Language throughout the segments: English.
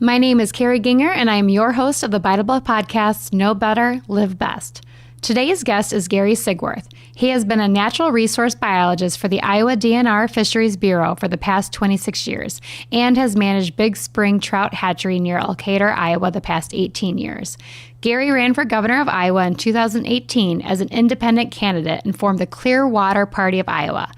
My name is Carrie Ginger, and I am your host of the Bytable podcast, Know Better, Live Best. Today's guest is Gary Siegwarth. He has been a natural resource biologist for the Iowa DNR Fisheries Bureau for the past 26 years and has managed Big Spring Trout Hatchery near Elkader, Iowa the past 18 years. Gary ran for governor of Iowa in 2018 as an independent candidate and formed the Clearwater Party of Iowa.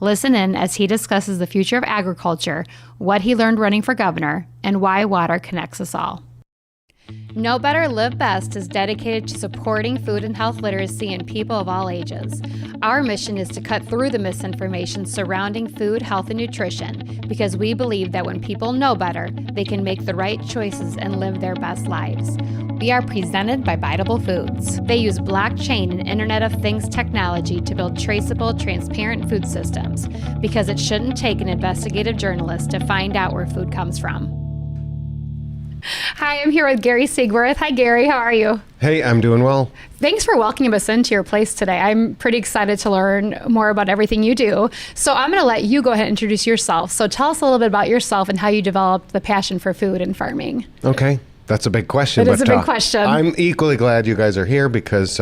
Listen in as he discusses the future of agriculture, what he learned running for governor, and why water connects us all. Know Better, Live Best is dedicated to supporting food and health literacy in people of all ages. Our mission is to cut through the misinformation surrounding food, health, and nutrition because we believe that when people know better, they can make the right choices and live their best lives. We are presented by Bytable Foods. They use blockchain and Internet of Things technology to build traceable, transparent food systems because it shouldn't take an investigative journalist to find out where food comes from. Hi, I'm here with Gary Siegwarth. Hi, Gary. How are you? Hey, I'm doing well. Thanks for welcoming us into your place today. I'm pretty excited to learn more about everything you do. So I'm going to let you go ahead and introduce yourself. So tell us a little bit about yourself and how you developed the passion for food and farming. Okay, that's a big question. It is a big question. I'm equally glad you guys are here because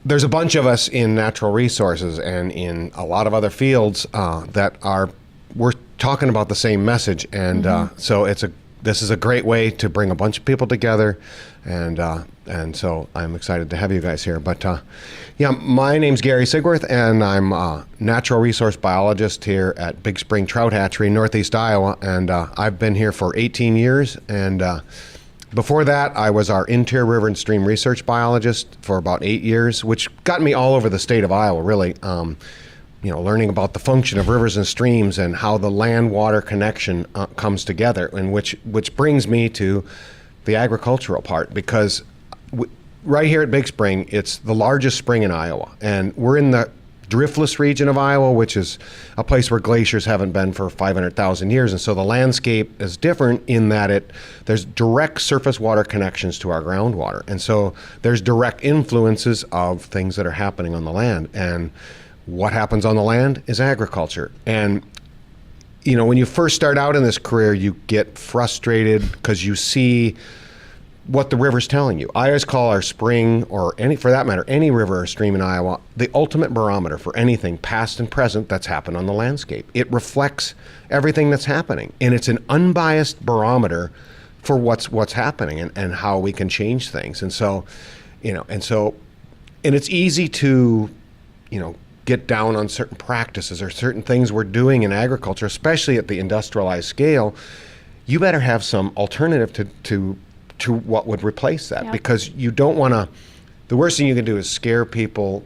there's a bunch of us in natural resources and in a lot of other fields we're talking about the same message. And so this is a great way to bring a bunch of people together, and so I'm excited to have you guys here. But yeah, my name's Gary Siegwarth, and I'm a natural resource biologist here at Big Spring Trout Hatchery in Northeast Iowa, and I've been here for 18 years, and before that, I was our interior river and stream research biologist for about 8 years, which got me all over the state of Iowa, really. Learning about the function of rivers and streams and how the land-water connection comes together, and which brings me to the agricultural part, because right here at Big Spring, it's the largest spring in Iowa, and we're in the driftless region of Iowa, which is a place where glaciers haven't been for 500,000 years, and so the landscape is different in that there's direct surface water connections to our groundwater, and so there's direct influences of things that are happening on the land, and what happens on the land is agriculture. And when you first start out in this career, you get frustrated because you see what the river's telling you. I always call our spring, or for that matter, any river or stream in Iowa, the ultimate barometer for anything past and present that's happened on the landscape. It reflects everything that's happening, and it's an unbiased barometer for what's happening and how we can change things. And so, and it's easy to, get down on certain practices or certain things we're doing in agriculture, especially at the industrialized scale. You better have some alternative to what would replace that, because you don't want to. The worst thing you can do is scare people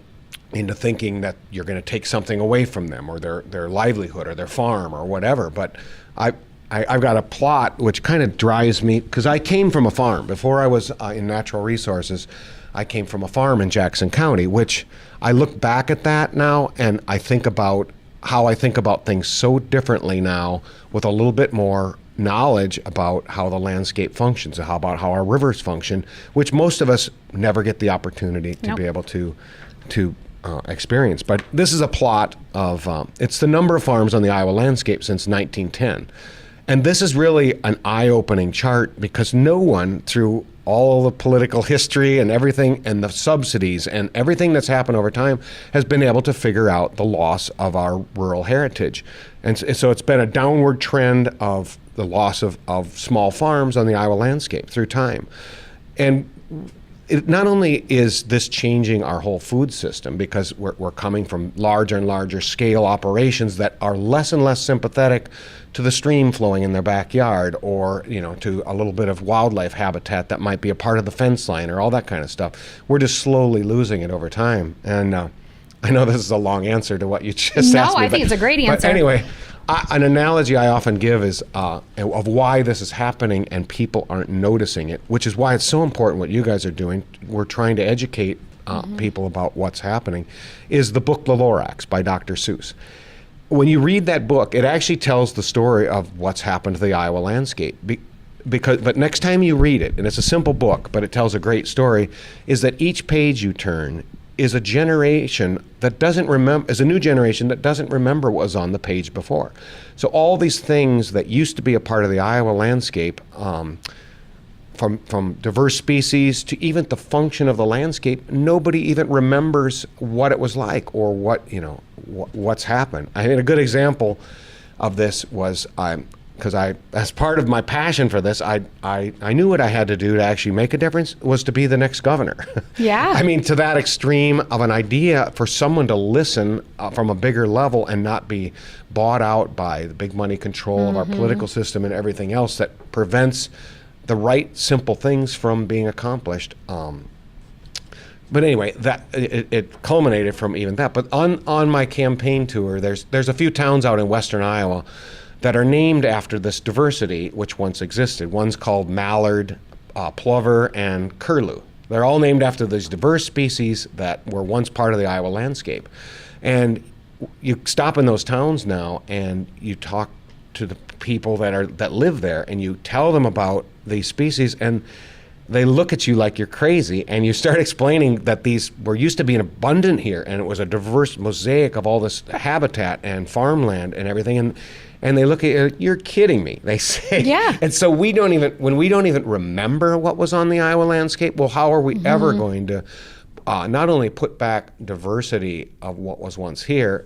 into thinking that you're going to take something away from them or their livelihood or their farm or whatever. But I've got a plot which kind of drives me, because I came from a farm before I was in natural resources. I came from a farm in Jackson County, which I look back at that now and I think about how I think about things so differently now, with a little bit more knowledge about how the landscape functions and how our rivers function, which most of us never get the opportunity to be able to experience. But this is a plot of, it's the number of farms on the Iowa landscape since 1910. And this is really an eye-opening chart, because no one, through all the political history and everything and the subsidies and everything that's happened over time, has been able to figure out the loss of our rural heritage. And so it's been a downward trend of the loss of small farms on the Iowa landscape through time. And not only is this changing our whole food system, because we're coming from larger and larger scale operations that are less and less sympathetic to the stream flowing in their backyard, or to a little bit of wildlife habitat that might be a part of the fence line, or all that kind of stuff. We're just slowly losing it over time. And I know this is a long answer to what you just asked me. No, I think it's a great answer. But anyway, an analogy I often give is of why this is happening and people aren't noticing it, which is why it's so important what you guys are doing. We're trying to educate people about what's happening, is the book The Lorax by Dr. Seuss. When you read that book, it actually tells the story of what's happened to the Iowa landscape. But next time you read it, and it's a simple book, but it tells a great story, is that each page you turn, is a generation that doesn't remember, is a new generation that doesn't remember what was on the page before. So all these things that used to be a part of the Iowa landscape, from diverse species to even the function of the landscape, nobody even remembers what it was like or what's happened. I mean, a good example of this was because as part of my passion for this, I knew what I had to do to actually make a difference was to be the next governor. Yeah. I mean, to that extreme of an idea for someone to listen from a bigger level and not be bought out by the big money control of our political system and everything else that prevents the right simple things from being accomplished. But anyway, that it culminated from even that. But on my campaign tour, there's a few towns out in western Iowa that are named after this diversity which once existed. One's called mallard, plover, and curlew. They're all named after these diverse species that were once part of the Iowa landscape. And you stop in those towns now and you talk to the people that live there and you tell them about these species and they look at you like you're crazy, and you start explaining that these were used to be abundant here and it was a diverse mosaic of all this habitat and farmland and everything, and they look at you, you're kidding me, they say. Yeah. And so when we don't even remember what was on the Iowa landscape, well, how are we ever going to not only put back diversity of what was once here,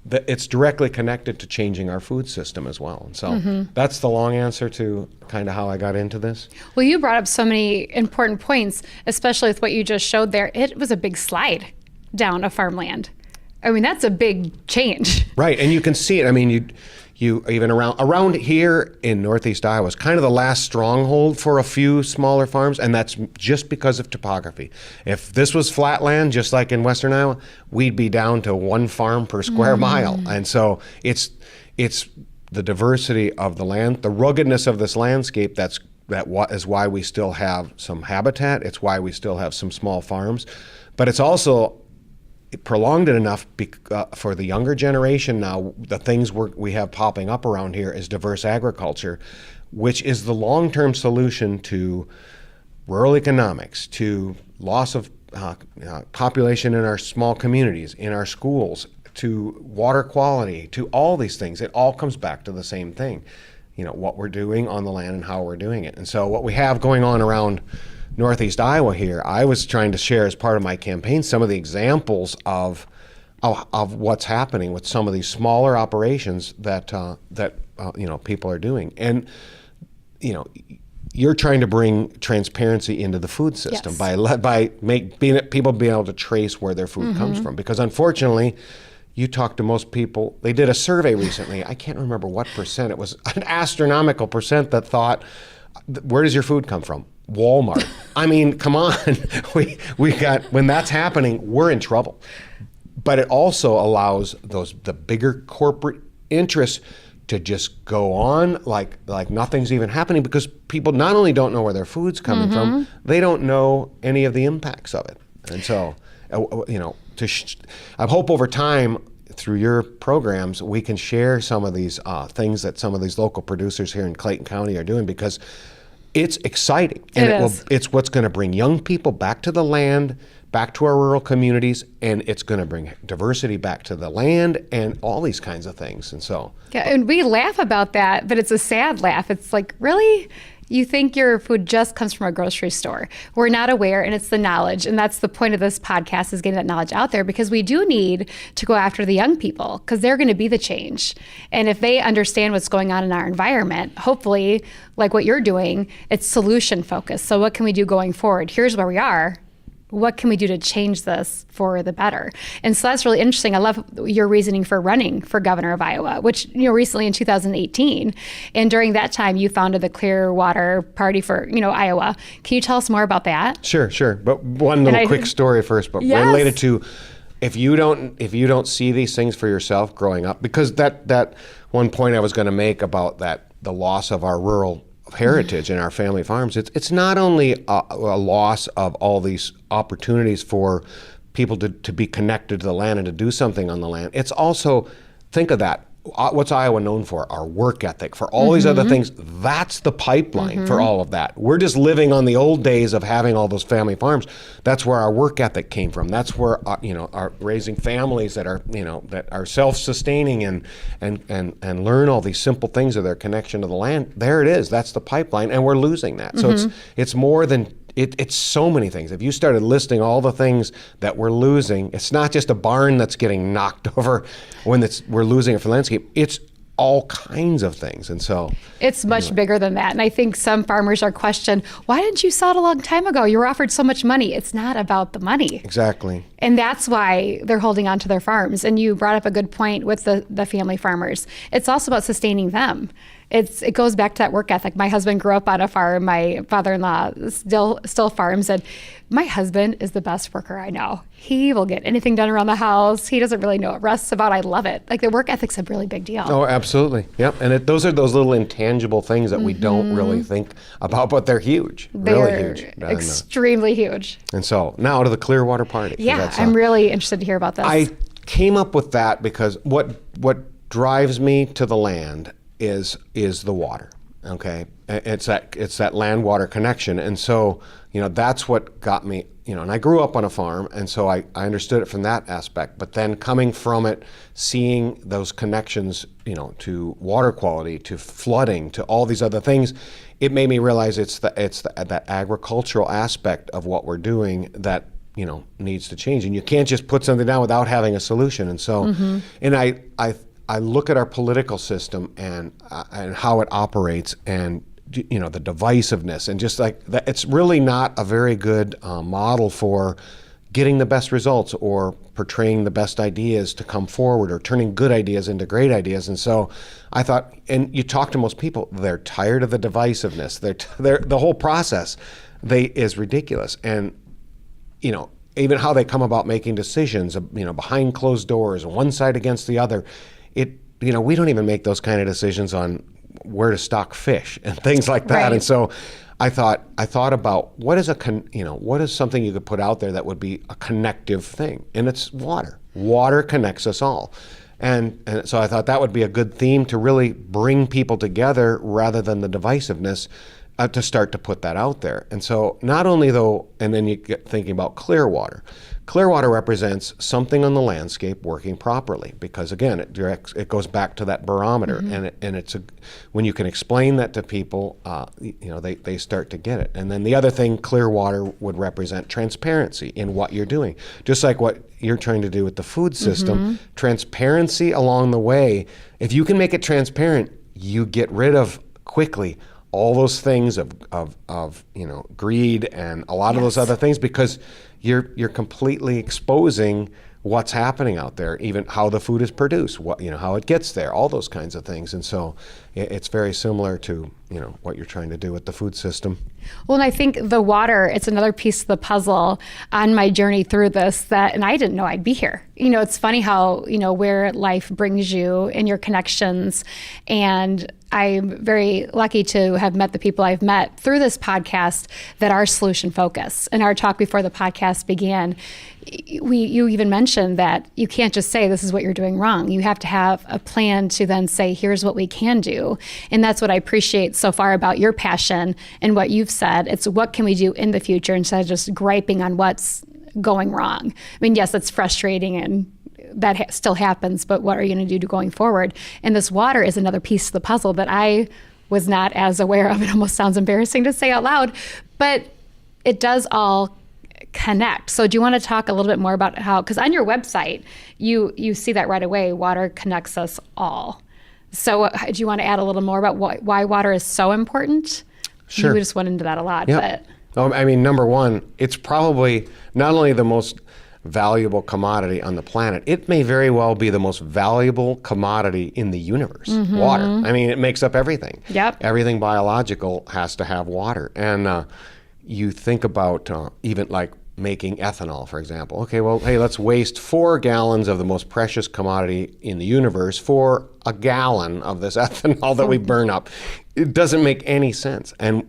it's directly connected to changing our food system as well. And so that's the long answer to kind of how I got into this. Well, you brought up so many important points, especially with what you just showed there. It was a big slide down a farmland. I mean, that's a big change. Right, and you can see it. I mean, you even around here in Northeast Iowa is kind of the last stronghold for a few smaller farms, and that's just because of topography. If this was flat land, just like in Western Iowa, we'd be down to one farm per square mile. And so it's the diversity of the land, the ruggedness of this landscape that is why we still have some habitat. It's why we still have some small farms, but it's also prolonged it enough for the younger generation now. The things we have popping up around here is diverse agriculture, which is the long-term solution to rural economics, to loss of population in our small communities, in our schools, to water quality, to all these things. It all comes back to the same thing, what we're doing on the land and how we're doing it. And so what we have going on around Northeast Iowa here, I was trying to share as part of my campaign some of the examples of what's happening with some of these smaller operations that people are doing. And you're trying to bring transparency into the food system by people being able to trace where their food comes from. Because unfortunately, you talk to most people. They did a survey recently. I can't remember what percent. It was an astronomical percent that thought, where does your food come from? Walmart. I mean, come on. we got, when that's happening, we're in trouble. But it also allows the bigger corporate interests to just go on like nothing's even happening, because people not only don't know where their food's coming from, they don't know any of the impacts of it. And so, I hope over time through your programs we can share some of these things that some of these local producers here in Clayton County are doing, because it's exciting, and it's what's going to bring young people back to the land, back to our rural communities, and it's going to bring diversity back to the land and all these kinds of things. And so, yeah, and we laugh about that, but it's a sad laugh. It's like, really? You think your food just comes from a grocery store. We're not aware, and it's the knowledge. And that's the point of this podcast, is getting that knowledge out there, because we do need to go after the young people, because they're going to be the change. And if they understand what's going on in our environment, hopefully, like what you're doing, it's solution focused. So what can we do going forward? Here's where we are. What can we do to change this for the better? And so that's really interesting. I love your reasoning for running for governor of Iowa, which, recently in 2018. And during that time, you founded the Clearwater Party for, Iowa. Can you tell us more about that? Sure. But one little quick story first, but related to, if you don't see these things for yourself growing up, because that one point I was going to make about the loss of our rural heritage in our family farms, it's not only a loss of all these opportunities for people to be connected to the land and to do something on the land. It's also, think of that, what's Iowa known for? Our work ethic, for all these other things. That's the pipeline for all of that. We're just living on the old days of having all those family farms. That's where our work ethic came from. That's where our raising families that are that are self-sustaining and learn all these simple things of their connection to the land. There it is. That's the pipeline, and we're losing that. So it's more than. It's so many things. If you started listing all the things that we're losing, it's not just a barn that's getting knocked over when we're losing it for landscape. It's all kinds of things. And so it's much bigger than that. And I think some farmers are questioned, why didn't you sell it a long time ago? You were offered so much money. It's not about the money. Exactly. And that's why they're holding on to their farms. And you brought up a good point with the family farmers. It's also about sustaining them. It goes back to that work ethic. My husband grew up on a farm. My father-in-law still farms, and my husband is the best worker I know. He will get anything done around the house. He doesn't really know what rust's about. I love it. Like, the work ethic's a really big deal. Oh, absolutely. Yep. And those are those little intangible things that we don't really think about, but they're huge. Really huge. Extremely huge. And so now to the Clearwater Party. Yeah, I'm really interested to hear about this. I came up with that because what drives me to the land is the water. Okay, it's that land water connection, and so that's what got me. And I grew up on a farm, and so I understood it from that aspect. But then coming from it, seeing those connections, to water quality, to flooding, to all these other things, it made me realize it's that agricultural aspect of what we're doing that needs to change, and you can't just put something down without having a solution. And so, and I look at our political system and how it operates, and the divisiveness, and just like that, it's really not a very good model for getting the best results or portraying the best ideas to come forward or turning good ideas into great ideas. And so I thought, and you talk to most people, they're tired of the divisiveness. They're the whole process is ridiculous. And even how they come about making decisions, behind closed doors, one side against the other. We don't even make those kind of decisions on where to stock fish and things like that. Right. And so I thought about what is something you could put out there that would be a connective thing, and it's water. Water connects us all. And so I thought that would be a good theme to really bring people together rather than the divisiveness, to start to put that out there. And so not only though, and then you get thinking about Clearwater. Clearwater represents something on the landscape working properly, because again, it goes back to that barometer, and it's when you can explain that to people, they start to get it. And then the other thing, Clearwater would represent transparency in what you're doing, just like what you're trying to do with the food system. Transparency along the way. If you can make it transparent, you get rid of quickly all those things of greed and a lot of those other things, because you're completely exposing what's happening out there, even how the food is produced, how it gets there, all those kinds of things. And so it's very similar to what you're trying to do with the food system. Well, and I think the water, it's another piece of the puzzle on my journey through this, and I didn't know I'd be here. It's funny how, where life brings you and your connections. And I'm very lucky to have met the people I've met through this podcast that are solution focused. In our talk before the podcast began, you even mentioned that you can't just say this is what you're doing wrong. You have to have a plan to then say, here's what we can do. And that's what I appreciate so far about your passion and what you've said. It's what can we do in the future instead of just griping on what's going wrong. I mean, yes, it's frustrating and that still happens, but what are you going to do going forward? And this water is another piece of the puzzle that I was not as aware of. It almost sounds embarrassing to say out loud, but it does all connect. So do you want to talk a little bit more about how, because on your website, you see that right away, water connects us all. So do you want to add a little more about why water is so important? Sure. You just went into that a lot. Yep. But number one, it's probably not only the most valuable commodity on the planet, it may very well be the most valuable commodity in the universe. Water. It makes up everything. Yep. Everything biological has to have water. And you think about even like making ethanol, for example. Okay, well, hey, let's waste 4 gallons of the most precious commodity in the universe for a gallon of this ethanol that we burn up. It doesn't make any sense. And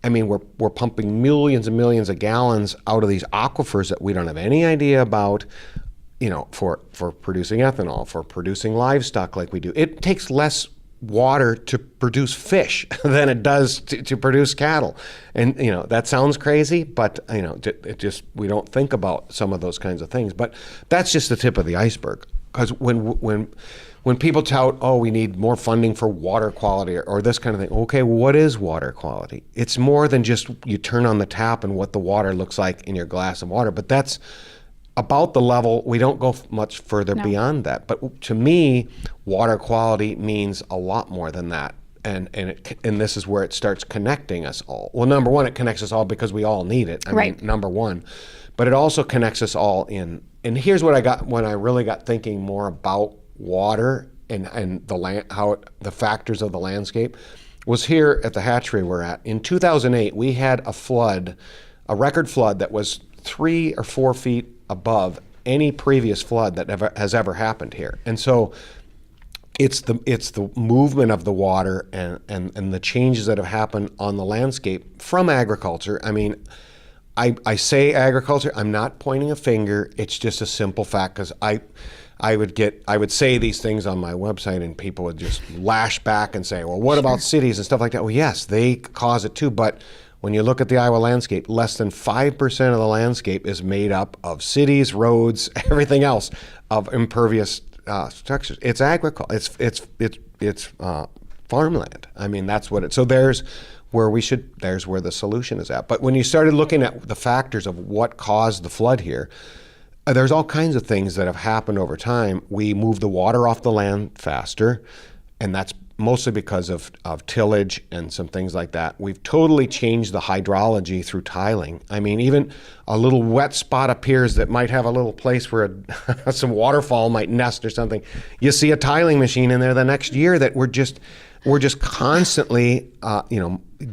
we're pumping millions and millions of gallons out of these aquifers that we don't have any idea about. for producing ethanol, for producing livestock like we do. It takes less water to produce fish than it does to produce cattle. And, that sounds crazy, but, it just, we don't think about some of those kinds of things. But that's just the tip of the iceberg. Because when people tout, we need more funding for water quality or this kind of thing. Okay, what is water quality? It's more than just you turn on the tap and what the water looks like in your glass of water. But that's about the level. We don't go much further beyond that. But to me, water quality means a lot more than that. And this is where it starts connecting us all. Well, number one, it connects us all because we all need it. I mean, number one. But it also connects us all in. And here's what I got when I really got thinking more about water and the land, the factors of the landscape, was here at the hatchery we're at. In 2008, we had a record flood that was 3 or 4 feet above any previous flood that has ever happened here. And so it's the movement of the water and the changes that have happened on the landscape from agriculture. I mean, I say agriculture, I'm not pointing a finger, it's just a simple fact, because I would say these things on my website and people would just lash back and say, well, what about cities and stuff like that? Well, yes, they cause it too, but when you look at the Iowa landscape, less than 5% of the landscape is made up of cities, roads, everything else of impervious structures. It's agriculture. It's farmland. I mean, that's what it. So there's where the solution is at. But when you started looking at the factors of what caused the flood here, there's all kinds of things that have happened over time. We moved the water off the land faster, and that's mostly because of tillage and some things like that. We've totally changed the hydrology through tiling. I mean, even a little wet spot appears that might have a little place where some waterfall might nest or something. You see a tiling machine in there the next year that we're just constantly,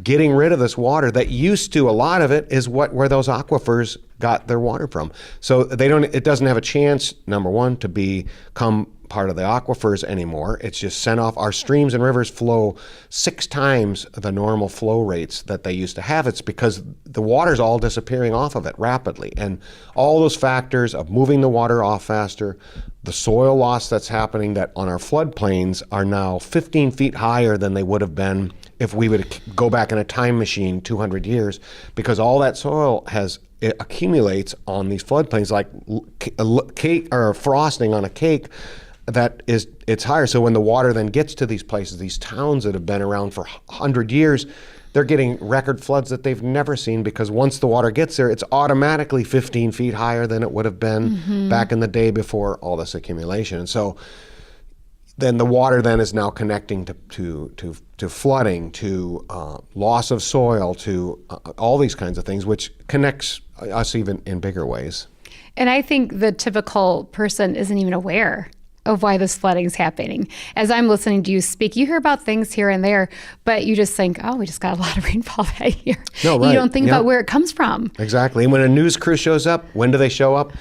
getting rid of this water that used to, a lot of it is where those aquifers got their water from. So it doesn't have a chance, number one, to become part of the aquifers anymore. It's just sent off. Our streams and rivers flow 6 times the normal flow rates that they used to have. It's because the water's all disappearing off of it rapidly. And all those factors of moving the water off faster, the soil loss that's happening, that on our floodplains are now 15 feet higher than they would have been if we would go back in a time machine 200 years, because all that soil it accumulates on these floodplains like cake or frosting on a cake. It's higher. So when the water then gets to these places, these towns that have been around for 100 years, they're getting record floods that they've never seen, because once the water gets there, it's automatically 15 feet higher than it would have been back in the day before all this accumulation. And so then the water then is now connecting to flooding, to loss of soil, to all these kinds of things, which connects us even in bigger ways. And I think the typical person isn't even aware of why this flooding is happening. As I'm listening to you speak, you hear about things here and there, but you just think, we just got a lot of rainfall that year. No, right. You don't think about where it comes from. Exactly. And when a news crew shows up, when do they show up?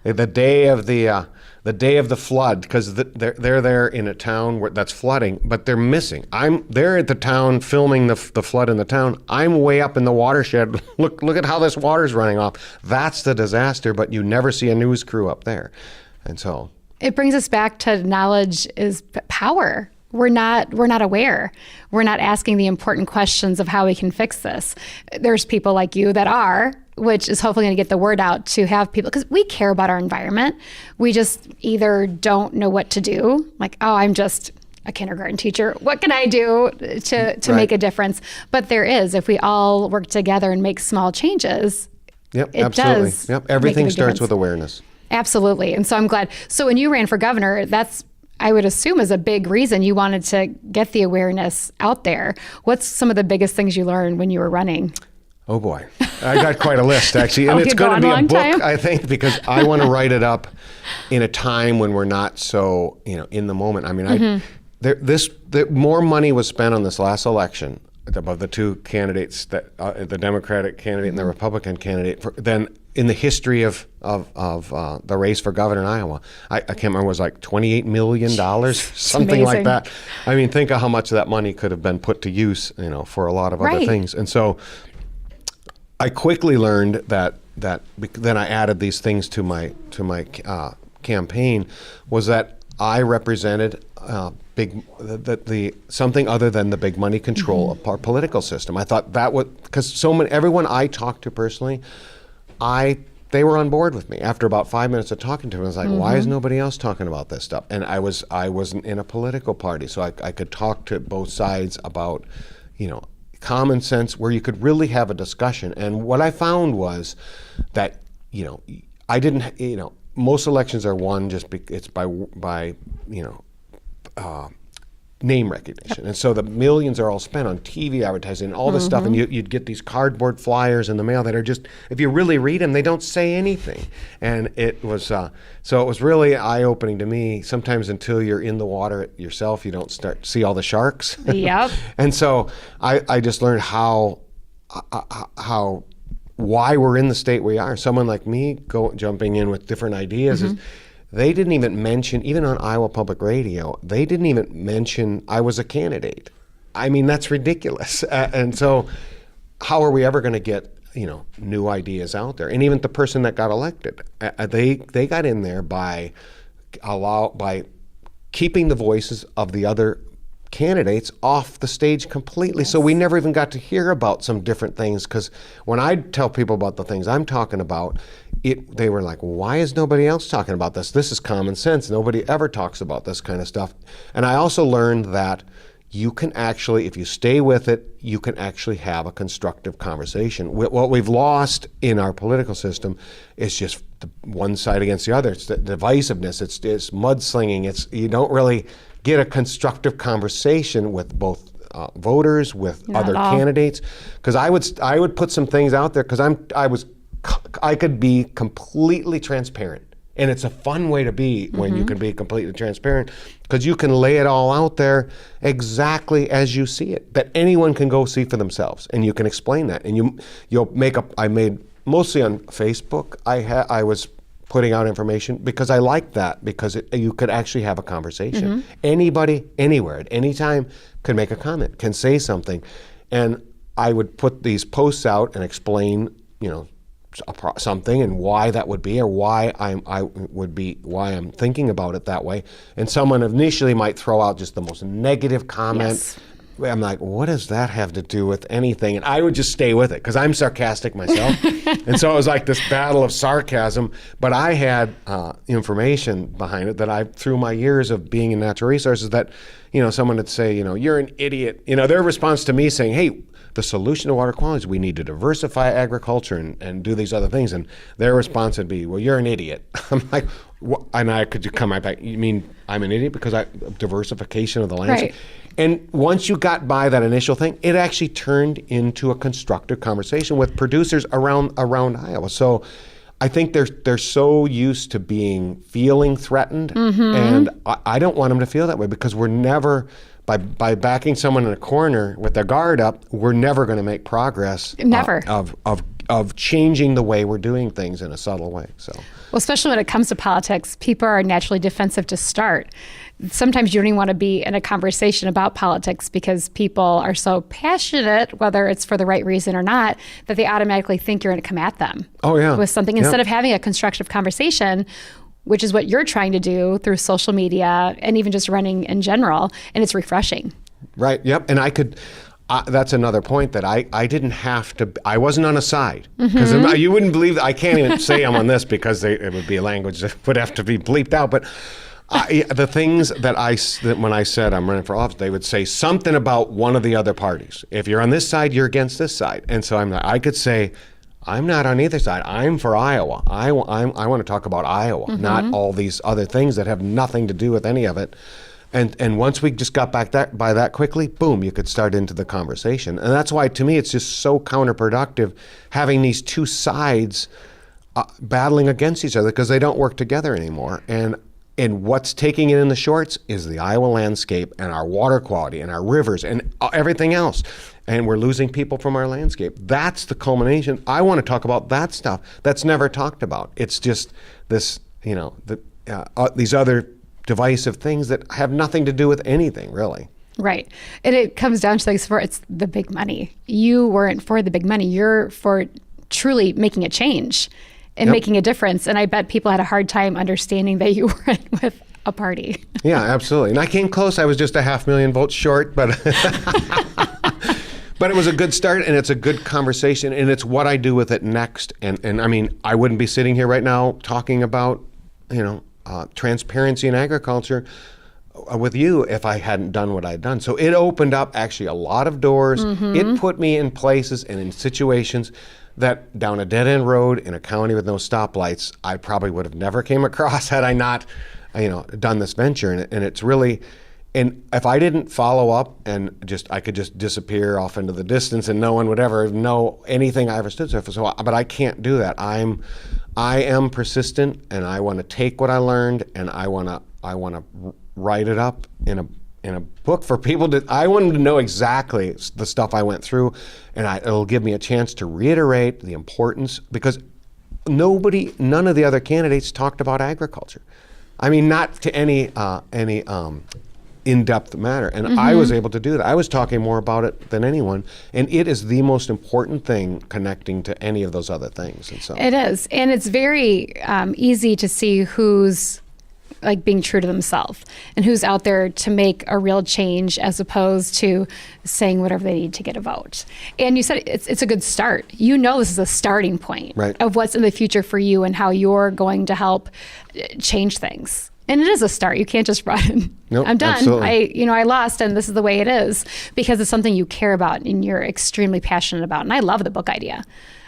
The day of the flood, because they're there in a town that's flooding, but they're missing. They're at the town filming the flood in the town. I'm way up in the watershed. Look at how this water's running off. That's the disaster, but you never see a news crew up there. And so it brings us back to knowledge is power. We're not aware. We're not asking the important questions of how we can fix this. There's people like you that are, which is hopefully going to get the word out to have people, because we care about our environment. We just either don't know what to do, like, I'm just a kindergarten teacher. What can I do to make a difference? But there is, if we all work together and make small changes, it absolutely. does. Yep, everything starts difference. with awareness. Absolutely. And so I'm glad. So when you ran for governor, that's, I would assume, is a big reason you wanted to get the awareness out there. What's some of the biggest things you learned when you were running? Oh boy, I got quite a list actually, and it's going to be a book, I think, because I want to write it up in a time when we're not so in the moment. I mean, the more money was spent on this last election above the two candidates, that the Democratic candidate and the Republican candidate, than in the history of the race for governor in Iowa. I can't remember, it was like $28 million, something like that. I mean, think of how much of that money could have been put to use, for a lot of other things. And so I quickly learned that then I added these things to my campaign was that I represented something other than the big money control of our political system. I thought that would, because everyone I talked to personally, they were on board with me. After about 5 minutes of talking to them, I was like, why is nobody else talking about this stuff? And I wasn't in a political party, so I could talk to both sides about, common sense, where you could really have a discussion. And what I found was that, I didn't, most elections are won it's by name recognition. And so the millions are all spent on TV advertising and all this stuff, and you'd get these cardboard flyers in the mail that are just, if you really read them, they don't say anything. And it was, so it was really eye-opening to me. Sometimes until you're in the water yourself, you don't start to see all the sharks. Yep. And so I just learned why we're in the state we are. Someone like me jumping in with different ideas is, they didn't even mention, even on Iowa Public Radio, they didn't even mention I was a candidate. I mean, that's ridiculous. And so how are we ever going to get, new ideas out there? And even the person that got elected, they got in there by keeping the voices of the other candidates off the stage completely. Yes. So we never even got to hear about some different things, because when I tell people about the things I'm talking about, they were like, why is nobody else talking about this? This is common sense. Nobody ever talks about this kind of stuff. And I also learned that you can actually, if you stay with it, you can actually have a constructive conversation. What we've lost in our political system is just the one side against the other. It's the divisiveness. It's mudslinging. You don't really get a constructive conversation with both voters, with other candidates. Because I would put some things out there, because I could be completely transparent. And it's a fun way to be when you can be completely transparent, because you can lay it all out there exactly as you see it, that anyone can go see for themselves, and you can explain that. And I made mostly on Facebook. I was putting out information because I liked that, because you could actually have a conversation. Anybody, anywhere, at any time could make a comment, can say something. And I would put these posts out and explain, something and why that would be, or why I'm thinking about it that way. And someone initially might throw out just the most negative comment. Yes. I'm like, what does that have to do with anything? And I would just stay with it, because I'm sarcastic myself. And so it was like this battle of sarcasm. But I had information behind it that through my years of being in natural resources, that, someone would say, you're an idiot. Their response to me saying, hey, the solution to water quality is we need to diversify agriculture and do these other things. And their response would be, well, you're an idiot. I'm like, what? And I could come right back. You mean I'm an idiot because diversification of the landscape? Right. And once you got by that initial thing, it actually turned into a constructive conversation with producers around Iowa. So I think they're so used to feeling threatened, and I don't want them to feel that way, because we're never, by backing someone in a corner with their guard up, we're never going to make progress. Never. Of changing the way we're doing things in a subtle way. So, well, especially when it comes to politics, people are naturally defensive to start. Sometimes you don't even want to be in a conversation about politics, because people are so passionate, whether it's for the right reason or not, that they automatically think you're going to come at them with something, instead of having a constructive conversation, which is what you're trying to do through social media and even just running in general. And it's refreshing. Right. Yep. And I could... that's another point, that I didn't have to, I wasn't on a side. Because you wouldn't believe that. I can't even say I'm on this, because it would be a language that would have to be bleeped out. But the things that when I said I'm running for office, they would say something about one of the other parties. If you're on this side, you're against this side. And so I could say, I'm not on either side. I'm for Iowa. I want to talk about Iowa, not all these other things that have nothing to do with any of it. And once we just got by that quickly, boom, you could start into the conversation. And that's why, to me, it's just so counterproductive having these two sides battling against each other, because they don't work together anymore. And what's taking it in the shorts is the Iowa landscape and our water quality and our rivers and everything else. And we're losing people from our landscape. That's the culmination. I want to talk about that stuff that's never talked about. It's just this, these other divisive things that have nothing to do with anything, really. Right. And it comes down to it's the big money. You weren't for the big money. You're for truly making a change. and making a difference. And I bet people had a hard time understanding that you weren't with a party. Yeah, absolutely. And I came close. I was just 500,000 votes short, but but it was a good start, and it's a good conversation, and it's what I do with it next. And I mean, I wouldn't be sitting here right now talking about, transparency in agriculture with you if I hadn't done what I'd done. So it opened up actually a lot of doors. It put me in places and in situations that down a dead-end road in a county with no stoplights, I probably would have never came across had I not, done this venture. And it's really, and if I didn't follow up and I could just disappear off into the distance and no one would ever know anything I ever stood for. So, but I can't do that. I am persistent, and I want to take what I learned, and I want to write it up in a book for people to. I want them to know exactly the stuff I went through, and it'll give me a chance to reiterate the importance, because none of the other candidates talked about agriculture. I mean, not to any in-depth matter, and I was able to do that. I was talking more about it than anyone, and it is the most important thing connecting to any of those other things. And so it is, and it's very easy to see who's being true to themselves and who's out there to make a real change, as opposed to saying whatever they need to get a vote. And you said it's a good start. This is a starting point of what's in the future for you and how you're going to help change things. And it is a start. You can't just run. Nope, I'm done. absolutely. I lost, and this is the way it is, because it's something you care about and you're extremely passionate about. And I love the book idea.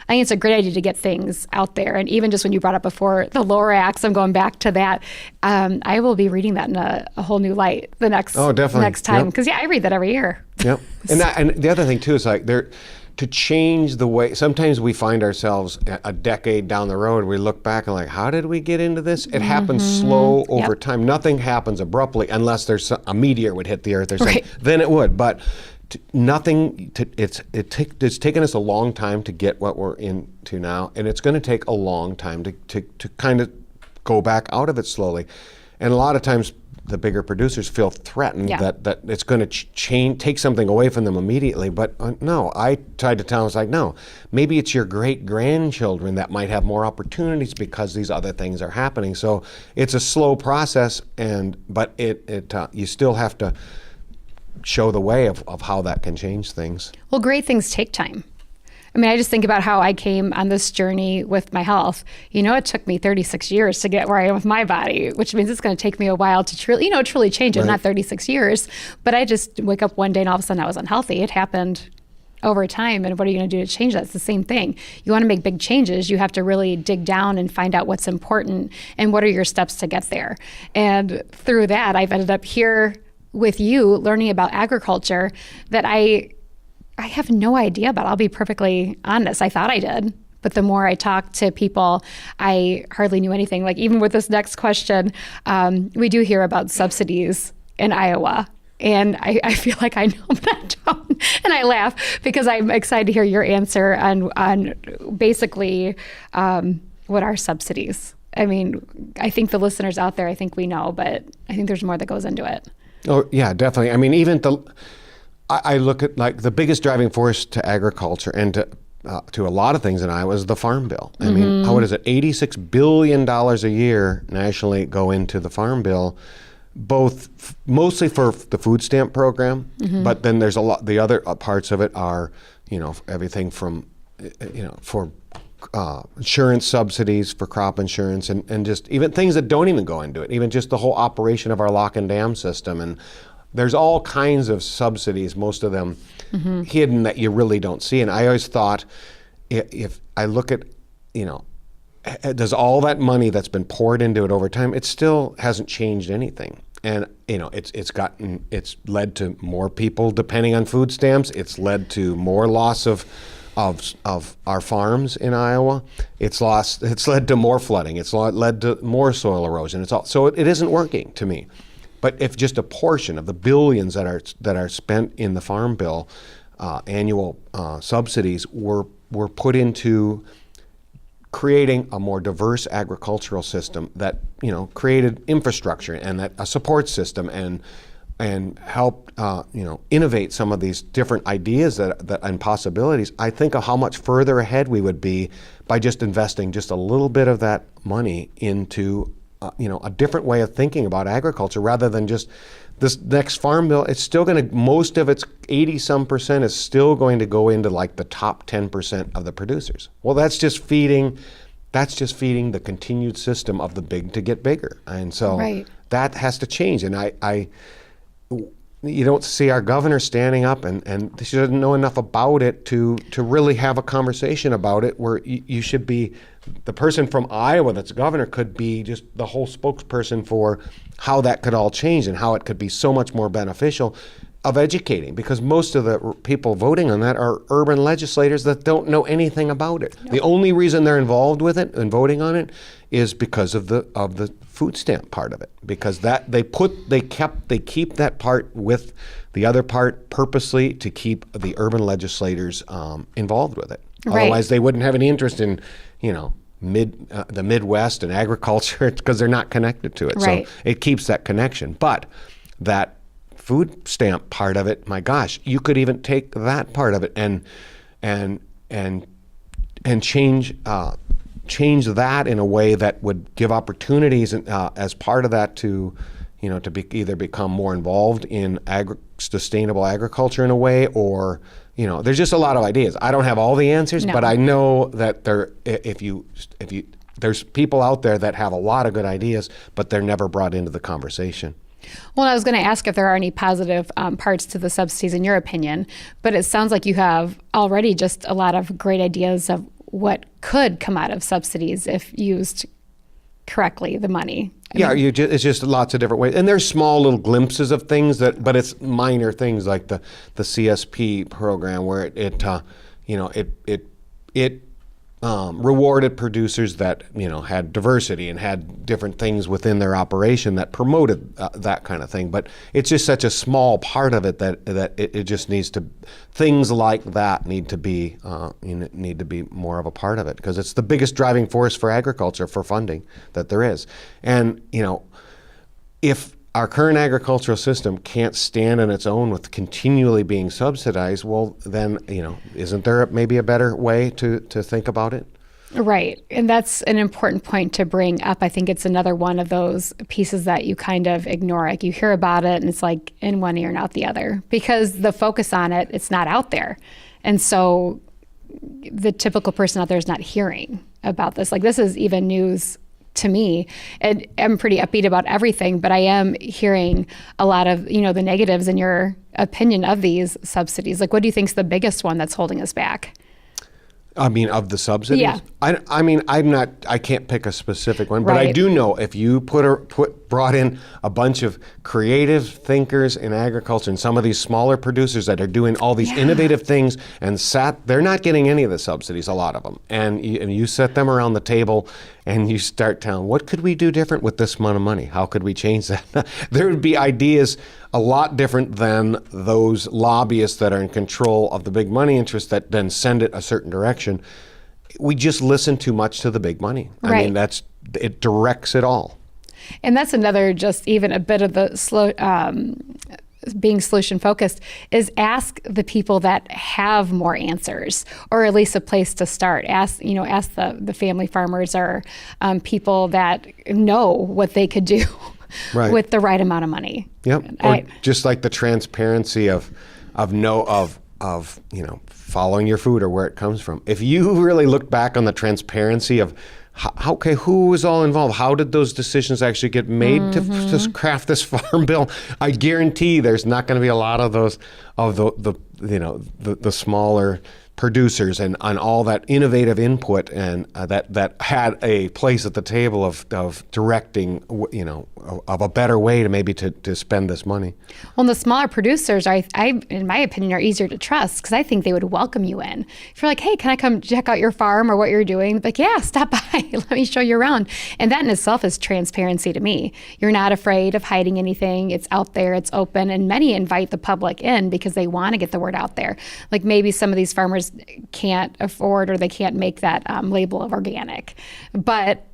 I think it's a great idea to get things out there. And even just when you brought up before the Lorax, I'm going back to that. I will be reading that in a whole new light the next time. Because I read that every year. Yep. And the other thing too is to change the way, sometimes we find ourselves a decade down the road, we look back and how did we get into this? It happens slow over time. Nothing happens abruptly unless there's a meteor would hit the earth or something. Then it would. But it's taken us a long time to get what we're into now, and it's going to take a long time to kind of go back out of it slowly. And a lot of times the bigger producers feel threatened that it's going to take something away from them immediately. But no, I tried to tell them, no, maybe it's your great-grandchildren that might have more opportunities because these other things are happening. So it's a slow process, but you still have to show the way of how that can change things. Well, great things take time. I mean, I just think about how I came on this journey with my health. It took me 36 years to get where I am with my body, which means it's going to take me a while to truly change it, not 36 years. But I just wake up one day and all of a sudden I was unhealthy. It happened over time. And what are you going to do to change that? It's the same thing. You want to make big changes, you have to really dig down and find out what's important and what are your steps to get there. And through that, I've ended up here with you learning about agriculture that I have no idea about. I'll be perfectly honest. I thought I did. But the more I talked to people, I hardly knew anything. Even with this next question, we do hear about subsidies in Iowa. And I feel like I know, but I don't. And I laugh because I'm excited to hear your answer on basically what are subsidies. I mean, I think the listeners out there, I think we know, but I think there's more that goes into it. Oh, yeah, definitely. I mean, even I look at the biggest driving force to agriculture and to a lot of things in Iowa is the Farm Bill. I mean, what is it? $86 billion a year nationally go into the Farm Bill, mostly for the food stamp program, but then there's a lot. The other parts of it are, everything from, for insurance subsidies for crop insurance and just even things that don't even go into it, even just the whole operation of our lock and dam system. And there's all kinds of subsidies, most of them hidden that you really don't see. And I always thought, if I look at, does all that money that's been poured into it over time, it still hasn't changed anything. And it's led to more people depending on food stamps. It's led to more loss of our farms in Iowa. It's led to more flooding. It's led to more soil erosion. So it isn't working to me. But if just a portion of the billions that are spent in the Farm Bill, annual subsidies were put into creating a more diverse agricultural system that created infrastructure and a support system and and help innovate some of these different ideas that and possibilities, I think of how much further ahead we would be by just investing just a little bit of that money into a different way of thinking about agriculture rather than just this next farm bill. It's still going to, most of its 80% is still going to go into like the top 10% of the producers. Well, that's just feeding the continued system of the big to get bigger. And so that has to change. And you don't see our governor standing up and she doesn't know enough about it to really have a conversation about it, where you should be, the person from Iowa that's governor could be just the whole spokesperson for how that could all change and how it could be so much more beneficial of educating, because most of the people voting on that are urban legislators that don't know anything about it. Yep. The only reason they're involved with it and voting on it is because of the food stamp part of it, because that they keep that part with the other part purposely to keep the urban legislators involved with it. Right. Otherwise, they wouldn't have any interest in the Midwest and agriculture because they're not connected to it. Right. So it keeps that connection, but that food stamp part of it, my gosh, you could even take that part of it and change that in a way that would give opportunities as part of that to either become more involved in sustainable agriculture in a way, or there's just a lot of ideas. I don't have all the answers, but I know that there's people out there that have a lot of good ideas, but they're never brought into the conversation. Well, I was going to ask if there are any positive parts to the subsidies in your opinion, but it sounds like you have already just a lot of great ideas of what could come out of subsidies if used correctly, the money. It's just lots of different ways. And there's small little glimpses of things but it's minor things like the CSP program where it rewarded producers that had diversity and had different things within their operation that promoted that kind of thing. But it's just such a small part of it that it just needs to, things like that need to be more of a part of it, because it's the biggest driving force for agriculture, for funding that there is. And if our current agricultural system can't stand on its own with continually being subsidized, well, then, isn't there maybe a better way to think about it? Right. And that's an important point to bring up. I think it's another one of those pieces that you kind of ignore. Like you hear about it and it's like in one ear and out the other, because the focus on it, it's not out there. And so the typical person out there is not hearing about this. Like this is even news to me, and I'm pretty upbeat about everything, but I am hearing a lot of, the negatives in your opinion of these subsidies. Like, what do you think is the biggest one that's holding us back? I mean, of the subsidies? Yeah. I can't pick a specific one, but I do know if you brought in a bunch of creative thinkers in agriculture and some of these smaller producers that are doing all these innovative things they're not getting any of the subsidies, a lot of them. And you set them around the table and you start telling, what could we do different with this amount of money? How could we change that? There would be ideas a lot different than those lobbyists that are in control of the big money interests that then send it a certain direction. We just listen too much to the big money. I mean, it directs it all. And that's another, just even a bit of the being solution focused, is ask the people that have more answers, or at least a place to start. Ask the family farmers or people that know what they could do with the right amount of money. Yep. Or just like the transparency of following your food or where it comes from. If you really look back on the transparency of who was all involved? How did those decisions actually get made to craft this farm bill? I guarantee there's not going to be a lot of those of the smaller producers and on all that innovative input and that had a place at the table of directing, of a better way to maybe to spend this money. Well, and the smaller producers, I in my opinion, are easier to trust because I think they would welcome you in. If you're like, hey, can I come check out your farm or what you're doing? Like, yeah, stop by. Let me show you around. And that in itself is transparency to me. You're not afraid of hiding anything. It's out there. It's open. And many invite the public in because they want to get the word out there. Like maybe some of these farmers can't afford or they can't make that label of organic. But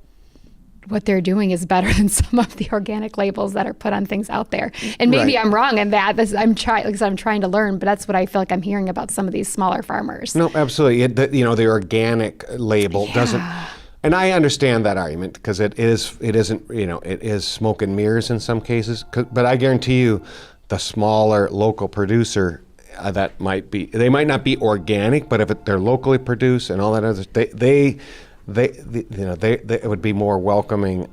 what they're doing is better than some of the organic labels that are put on things out there. And maybe I'm wrong in that. I'm trying to learn, but that's what I feel like I'm hearing about some of these smaller farmers. No, absolutely. The organic label doesn't. And I understand that argument because it is smoke and mirrors in some cases. But I guarantee you, the smaller local producer that they might not be organic, but if they're locally produced and all that other, they it would be more welcoming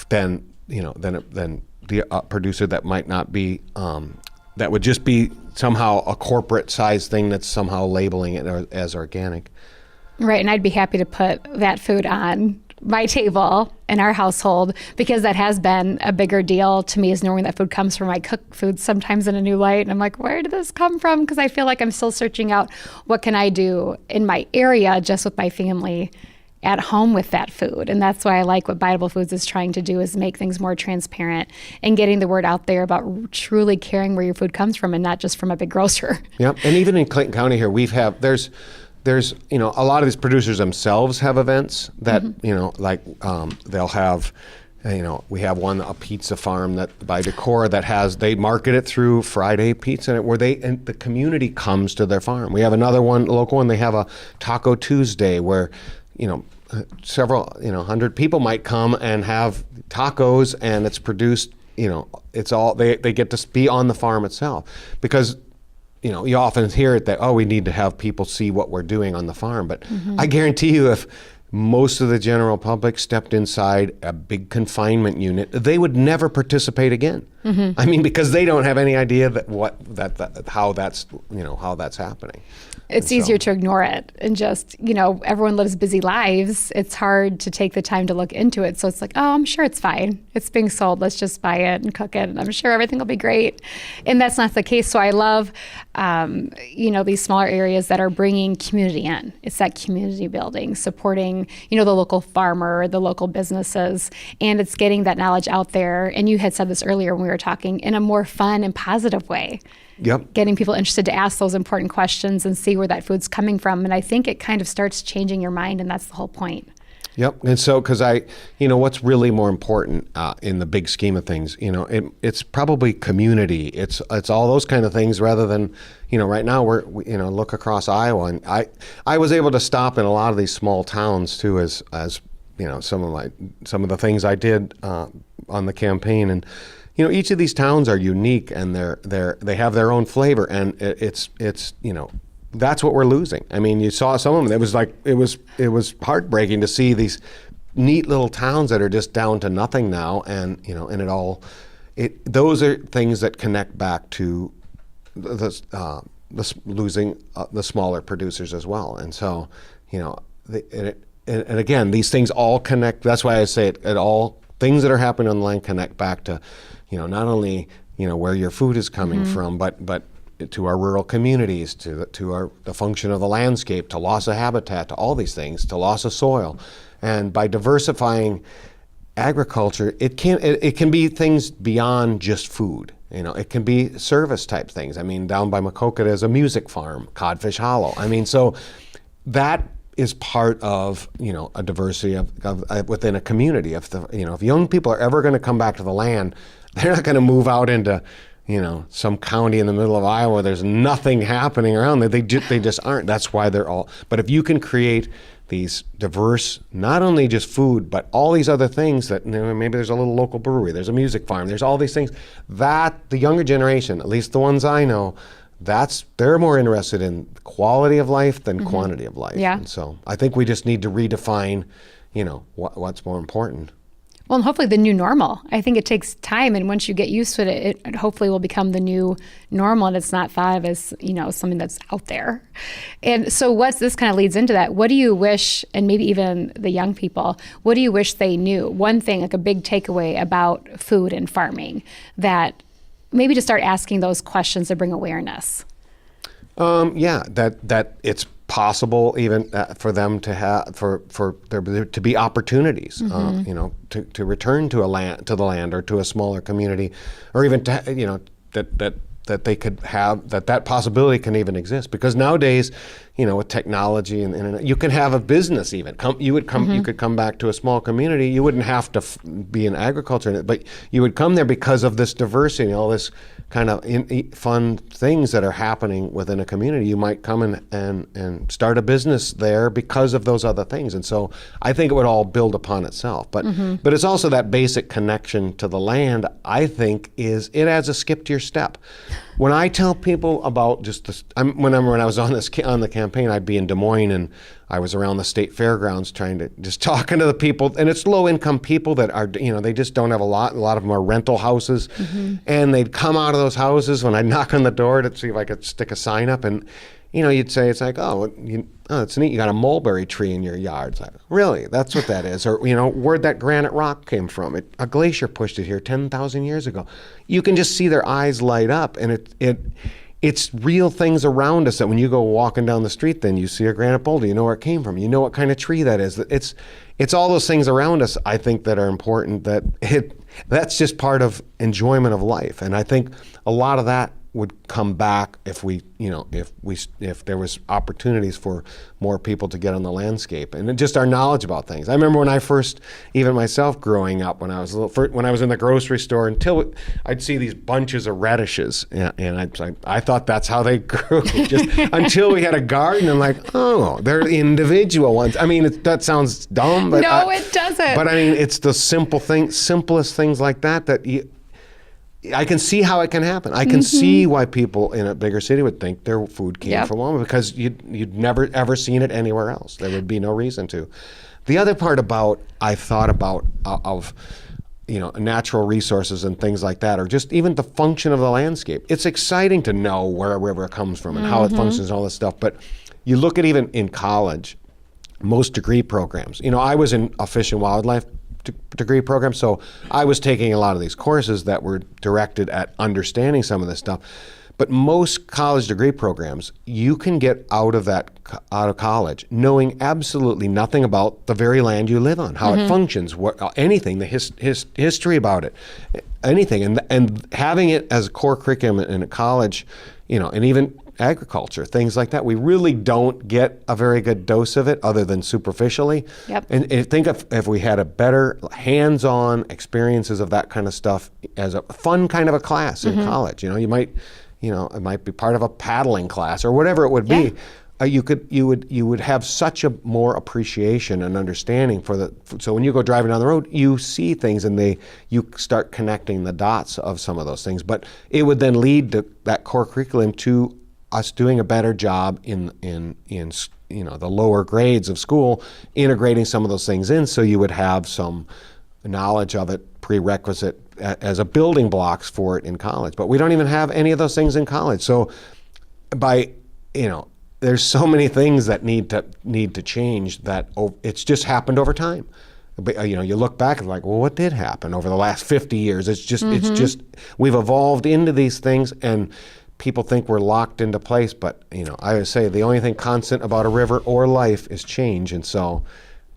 than the producer that might not be that would just be somehow a corporate size thing that's somehow labeling it as organic. Right, and I'd be happy to put that food on my table in our household because that has been a bigger deal to me, is knowing that food comes from. I cook food sometimes in a new light, and I'm like, where did this come from? Because I feel like I'm still searching out what can I do in my area just with my family at home with that food. And that's why I like what Bytable Foods is trying to do, is make things more transparent and getting the word out there about truly caring where your food comes from and not just from a big grocer. Yep, and even in Clayton County here, there's a lot of these producers themselves have events that they'll have we have a pizza farm that by Decor that they market it through Friday Pizza, where and the community comes to their farm. We have another one, local one, they have a Taco Tuesday where several 100 people might come and have tacos, and it's produced, it's all they get to be on the farm itself, because you often hear it that, we need to have people see what we're doing on the farm. But I guarantee you, if most of the general public stepped inside a big confinement unit, they would never participate again. I mean, because they don't have any idea how that's happening. It's easier to ignore it and just, everyone lives busy lives. It's hard to take the time to look into it. So it's like, I'm sure it's fine. It's being sold. Let's just buy it and cook it, and I'm sure everything will be great. And that's not the case. So I love, these smaller areas that are bringing community in. It's that community building, supporting, the local farmer, the local businesses, and it's getting that knowledge out there. And you had said this earlier when we were talking, in a more fun and positive way. Yep. Getting people interested to ask those important questions and see where that food's coming from. And I think it kind of starts changing your mind, and that's the whole point. Yep. And so, because what's really more important in the big scheme of things, it's probably community. It's all those kind of things, rather than, right now look across Iowa, and I was able to stop in a lot of these small towns too, as some of the things I did on the campaign. And each of these towns are unique, and they have their own flavor, and it's that's what we're losing. I mean, you saw some of them. It was heartbreaking to see these neat little towns that are just down to nothing now, and those are things that connect back to losing the smaller producers as well. And so, and again, these things all connect. That's why I say it all. Things that are happening on the land connect back to, not only where your food is coming from, but to our rural communities, to the function of the landscape, to loss of habitat, to all these things, to loss of soil. And by diversifying agriculture, it can be things beyond just food. It can be service type things. I mean, down by Maquoketa is a music farm, Codfish Hollow. I mean, so that is part of a diversity of within a community. If young people are ever going to come back to the land, they're not going to move out into some county in the middle of Iowa. There's nothing happening around there. They just aren't. That's why they're all. But if you can create these diverse, not only just food, but all these other things that maybe there's a little local brewery, there's a music farm, there's all these things that the younger generation, at least the ones I know, they're more interested in quality of life than quantity of life. Yeah. And so I think we just need to redefine, what's more important. Well, and hopefully the new normal. I think it takes time, and once you get used to it, it hopefully will become the new normal, and it's not thought of as, something that's out there. And so this kind of leads into that. What do you wish, and maybe even the young people, what do you wish they knew? One thing, like a big takeaway about food and farming, that maybe to start asking those questions to bring awareness. That it's possible even for them to have for there to be opportunities, to return to the land or to a smaller community, or even to, that they could have that possibility can even exist, because nowadays, with technology and internet, you can have a business even. You could come back to a small community. You wouldn't have to be in agriculture, but you would come there because of this diversity, all this kind of fun things that are happening within a community. You might come and start a business there because of those other things. And so I think it would all build upon itself. But it's also that basic connection to the land, I think, it adds a skip to your step. When I tell people about just this, when I was on the campaign, I'd be in Des Moines and I was around the state fairgrounds talking to the people, and it's low-income people that are, they just don't have a lot. A lot of them are rental houses, and they'd come out of those houses when I'd knock on the door to see if I could stick a sign up, and you'd say, it's like, oh, it's neat. You got a mulberry tree in your yard. It's like, really? That's what that is? Or, where'd that granite rock came from? A glacier pushed it here 10,000 years ago. You can just see their eyes light up, and it's real things around us that when you go walking down the street, then you see a granite boulder. You know where it came from. You know what kind of tree that is. It's all those things around us, I think, that are important. That's just part of enjoyment of life, and I think a lot of that would come back if there was opportunities for more people to get on the landscape and just our knowledge about things. I remember when I first, even myself growing up, when I was when I was in the grocery store, until I'd see these bunches of radishes, and I thought that's how they grew. Just until we had a garden, I'm like, oh, they're individual ones. I mean, that sounds dumb, but no, it doesn't. But I mean, it's the simplest things like that I can see how it can happen. I can see why people in a bigger city would think their food came from home, because you'd never ever seen it anywhere else. There would be no reason to. The other part I thought about of natural resources and things like that, or just even the function of the landscape. It's exciting to know where a river comes from and how it functions and all this stuff. But you look at even in college, most degree programs. I was in a fish and wildlife degree program, so I was taking a lot of these courses that were directed at understanding some of this stuff. But most college degree programs, you can get out of college knowing absolutely nothing about the very land you live on, how it functions, anything, the history about it, anything, and having it as a core curriculum in a college, and even agriculture, things like that. We really don't get a very good dose of it other than superficially. Yep. And think if we had a better hands-on experiences of that kind of stuff as a fun kind of a class in college. It might be part of a paddling class or whatever it would be. You would have such a more appreciation and understanding so when you go driving down the road, you see things and you start connecting the dots of some of those things. But it would then lead to that core curriculum to us doing a better job in the lower grades of school, integrating some of those things in, so you would have some knowledge of it prerequisite as a building blocks for it in college. But we don't even have any of those things in college. So there's so many things that need to change that it's just happened over time. But you look back and like, well, what did happen over the last 50 years? It's just we've evolved into these things, and people think we're locked into place, but I would say the only thing constant about a river or life is change, and so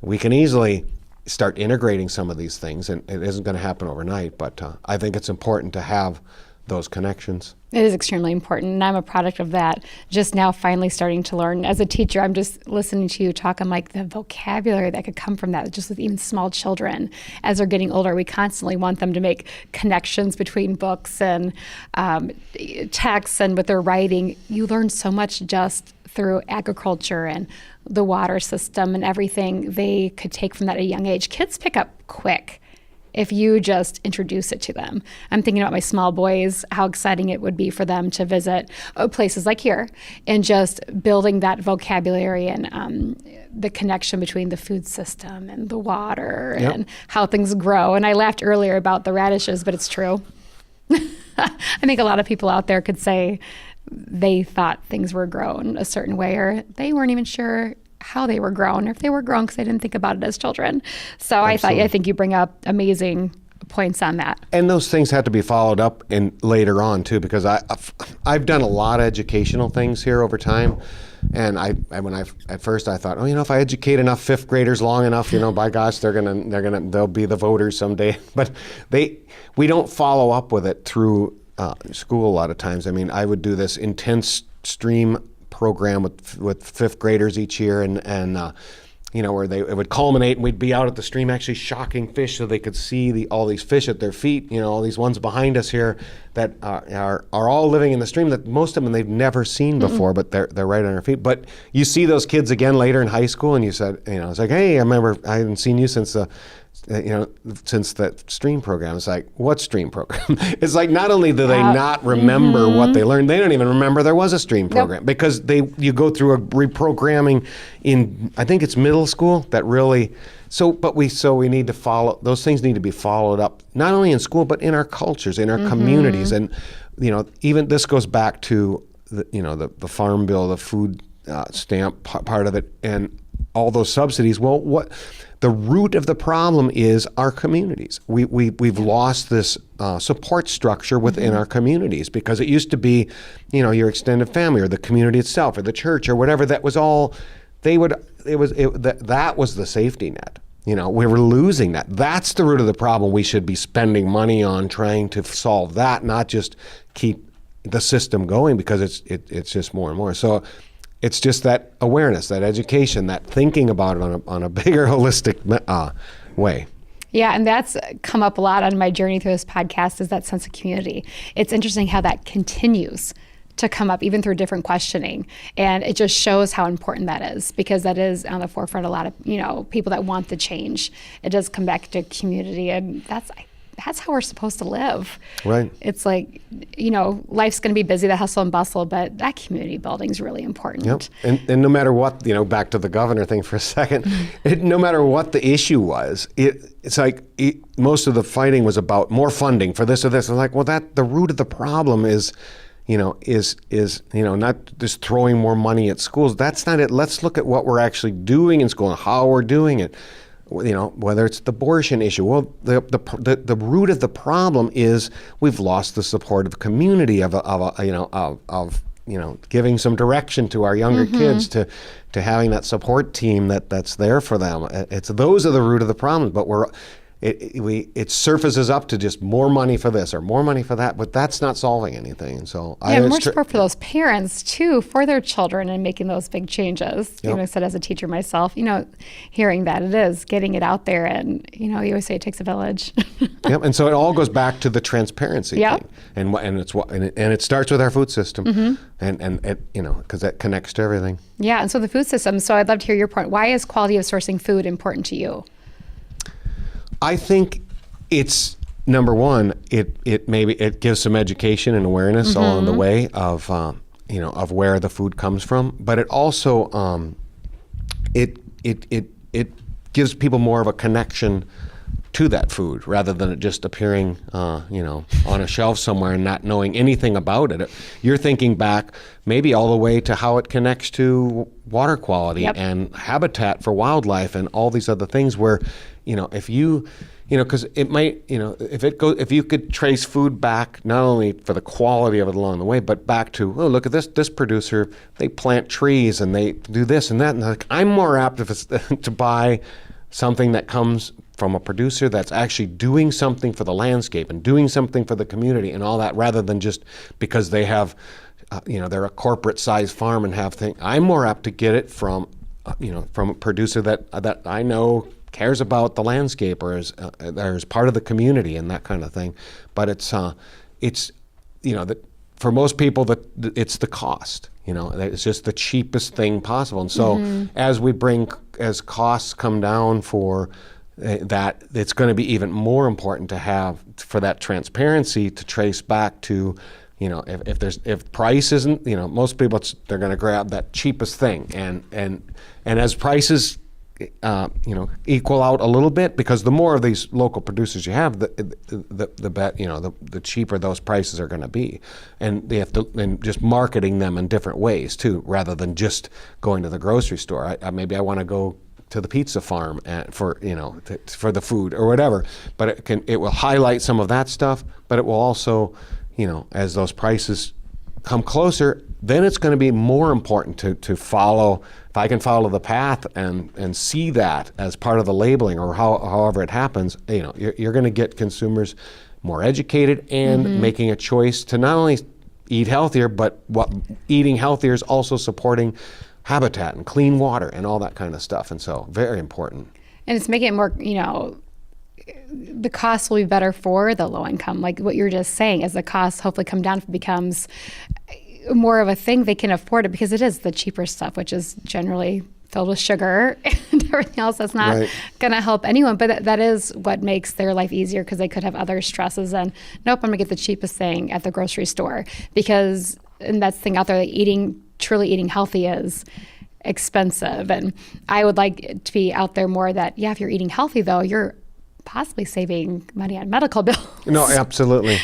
we can easily start integrating some of these things, and it isn't going to happen overnight, but I think it's important to have those connections. It is extremely important, and I'm a product of that. Just now finally starting to learn. As a teacher, I'm just listening to you talk. I'm like, the vocabulary that could come from that, just with even small children. As they're getting older, we constantly want them to make connections between books and texts, and with their writing. You learn so much just through agriculture and the water system and everything they could take from that at a young age. Kids pick up quick if you just introduce it to them. I'm thinking about my small boys, how exciting it would be for them to visit places like here, and just building that vocabulary and the connection between the food system and the water and how things grow. And I laughed earlier about the radishes, but it's true. I think a lot of people out there could say they thought things were grown a certain way, or they weren't even sure how they were grown, or if they were grown because they didn't think about it as children. So I think you bring up amazing points on that. And those things had to be followed up in later on too, because I've done a lot of educational things here over time. And at first I thought, if I educate enough fifth graders long enough, by gosh, they'll be the voters someday. But we don't follow up with it through school a lot of times. I mean, I would do this intense stream program with fifth graders each year, and where it would culminate, and we'd be out at the stream actually shocking fish so they could see all these fish at their feet. All these ones behind us here that are all living in the stream, that most of them they've never seen before, but they're right on their feet. But you see those kids again later in high school, and you said, it's like, hey, I remember I hadn't seen you since since that stream program. It's like, what stream program? It's like, not only do they not remember what they learned, they don't even remember there was a stream program, because you go through a reprogramming in, I think it's middle school, that really, we need to follow, those things need to be followed up, not only in school, but in our cultures, in our communities. And, even this goes back to the farm bill, the food stamp part of it, and all those subsidies. Well, the root of the problem is our communities. We've lost this support structure within our communities, because it used to be, your extended family or the community itself or the church or whatever. That was all. That was the safety net. We were losing that. That's the root of the problem. We should be spending money on trying to solve that, not just keep the system going, because it's just more and more. So. It's just that awareness, that education, that thinking about it on a bigger holistic way. Yeah, and that's come up a lot on my journey through this podcast, is that sense of community. It's interesting how that continues to come up even through different questioning. And it just shows how important that is, because that is on the forefront of a lot of, people that want the change. It does come back to community, and that's how we're supposed to live. Right. It's like, life's going to be busy, the hustle and bustle, but that community building is really important. Yep. And no matter what, back to the governor thing for a second, no matter what the issue was, it's like most of the fighting was about more funding for this or this. I'm like, well, the root of the problem is not just throwing more money at schools. That's not it. Let's look at what we're actually doing in school and how we're doing it. Whether it's the abortion issue. Well, the root of the problem is we've lost the support of the community of giving some direction to our younger kids, to having that support team that's there for them. Those are the root of the problem. But it surfaces up to just more money for this or more money for that, but that's not solving anything. And so more support for those parents too, for their children, and making those big changes. Yep. I said, as a teacher myself, hearing that it is getting it out there, and you always say it takes a village. Yep. And so it all goes back to the transparency thing, and it starts with our food system, and because that connects to everything. Yeah, and so the food system. So I'd love to hear your point. Why is quality of sourcing food important to you? I think it's, number one, it gives some education and awareness along the way of where the food comes from, but it also it gives people more of a connection to that food, rather than it just appearing on a shelf somewhere and not knowing anything about it. You're thinking back maybe all the way to how it connects to water quality and habitat for wildlife and all these other things, where if you because it might, if you could trace food back, not only for the quality of it along the way, but back to, oh, look at this producer, they plant trees and they do this and that. And I'm more apt to buy something that comes from a producer that's actually doing something for the landscape and doing something for the community and all that, rather than just because they have, they're a corporate size farm and have things. I'm more apt to get it from a producer that I know cares about the landscape or is part of the community and that kind of thing. But it's for most people it's the cost. It's just the cheapest thing possible. And so as costs come down for that, it's going to be even more important to have for that transparency to trace back to, if price isn't, most people they're going to grab that cheapest thing, and as prices equal out a little bit, because the more of these local producers you have, the cheaper those prices are going to be, and they have to, and just marketing them in different ways too, rather than just going to the grocery store. Maybe I want to go to the pizza farm for the food or whatever, but it will highlight some of that stuff, but it will also, as those prices come closer, then it's going to be more important to follow. If I can follow the path and see that as part of the labeling, or however it happens, you're going to get consumers more educated and making a choice to not only eat healthier, but what eating healthier is also supporting habitat and clean water and all that kind of stuff. And so very important. And it's making it more, the cost will be better for the low income. Like what you're just saying, as the costs hopefully come down, it becomes more of a thing, they can afford it because it is the cheaper stuff, which is generally filled with sugar and everything else that's not going to help anyone. But that is what makes their life easier, because they could have other stresses and nope, I'm going to get the cheapest thing at the grocery store, because, and that's the thing out there, that truly eating healthy is expensive. And I would like it to be out there more that, if you're eating healthy though, you're possibly saving money on medical bills. No, absolutely.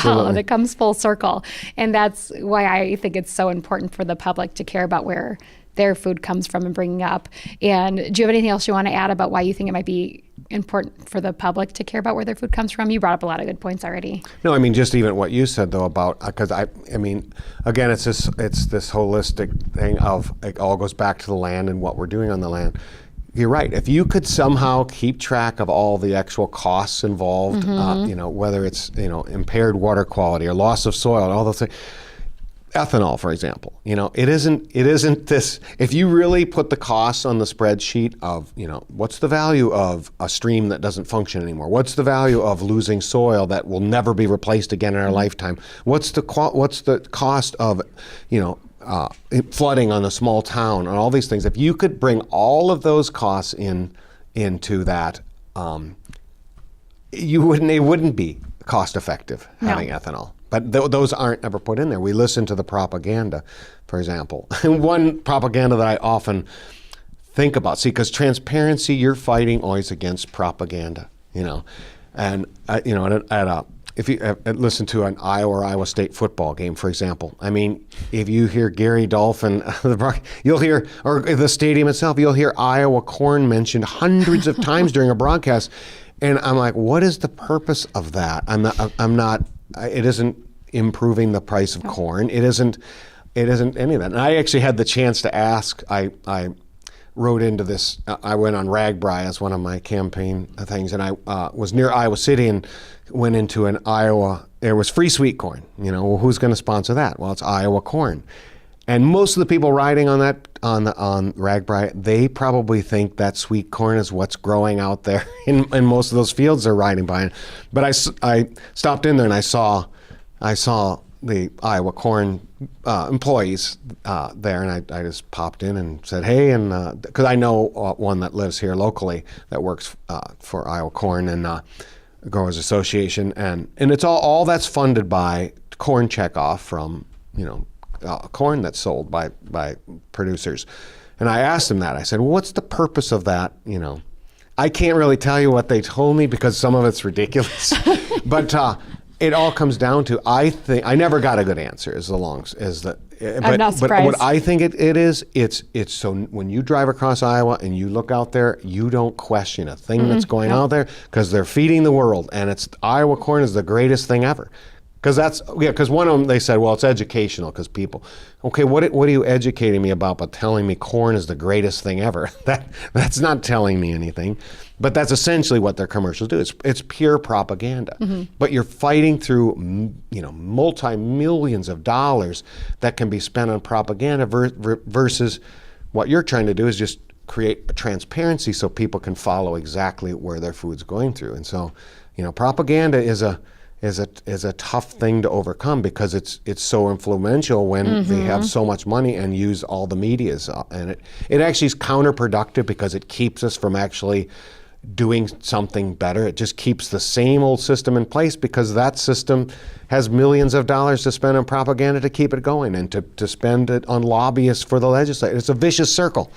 Well, and it comes full circle. And that's why I think it's so important for the public to care about where their food comes from and bringing up. And do you have anything else you want to add about why you think it might be important for the public to care about where their food comes from? You brought up a lot of good points already. No, I mean, just even what you said though about, because I mean, again, it's this holistic thing of, it all goes back to the land and what we're doing on the land. You're right. If you could somehow keep track of all the actual costs involved, whether it's, impaired water quality or loss of soil and all those things. Ethanol, for example, it isn't this, if you really put the costs on the spreadsheet of, what's the value of a stream that doesn't function anymore? What's the value of losing soil that will never be replaced again in our lifetime? What's the cost of, flooding on a small town and all these things? If you could bring all of those costs into that, it wouldn't be cost effective having ethanol. But those aren't ever put in there. We listen to the propaganda, for example. One propaganda that I often think about, because transparency, you're fighting always against propaganda, And, if you listen to an Iowa State football game, for example, I mean, if you hear Gary Dolphin, you'll hear, or the stadium itself, you'll hear Iowa corn mentioned hundreds of times during a broadcast. And I'm like, what is the purpose of that? It isn't improving the price of corn. It isn't any of that. And I actually had the chance to ask, I wrote into this, I went on RAGBRAI as one of my campaign things, and I was near Iowa City and went into an Iowa, there was free sweet corn. Well, who's going to sponsor that? Well, it's Iowa corn. And most of the people riding on that, on RAGBRAI, they probably think that sweet corn is what's growing out there in most of those fields they're riding by. But I stopped in there and I saw the Iowa corn employees there, and I just popped in and said, hey, and because I know one that lives here locally that works for Iowa Corn and Growers Association, and it's all that's funded by corn checkoff from corn that's sold by producers. And I asked him that. I said, well, what's the purpose of that? I can't really tell you what they told me because some of it's ridiculous, but it all comes down to, I think, I never got a good answer as long as that. I'm not surprised. But what I think it is, it's so when you drive across Iowa and you look out there, you don't question a thing that's going out there, because they're feeding the world, and it's Iowa corn is the greatest thing ever. Because one of them, they said, well, it's educational because people, okay, what are you educating me about but telling me corn is the greatest thing ever? That's not telling me anything. But that's essentially what their commercials do. It's pure propaganda. But you're fighting through multi-millions of dollars that can be spent on propaganda versus what you're trying to do is just create a transparency so people can follow exactly where their food's going through. And so, propaganda is a tough thing to overcome because it's so influential when they have so much money and use all the medias. And it actually is counterproductive because it keeps us from actually doing something better. It just keeps the same old system in place because that system has millions of dollars to spend on propaganda to keep it going and to spend it on lobbyists for the legislature. It's a vicious circle.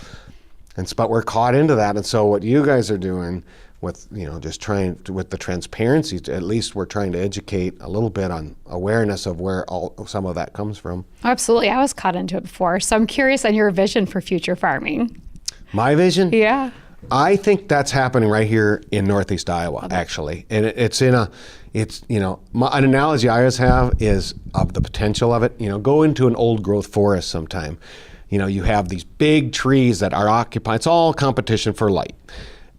But we're caught into that. And so what you guys are doing with just trying to, with the transparency, at least we're trying to educate a little bit on awareness of where some of that comes from. Absolutely. I was caught into it before. So I'm curious on your vision for future farming. My vision? Yeah. I think that's happening right here in Northeast Iowa, actually. And an analogy I always have is of the potential of it. Go into an old growth forest sometime. You have these big trees that are occupied. It's all competition for light.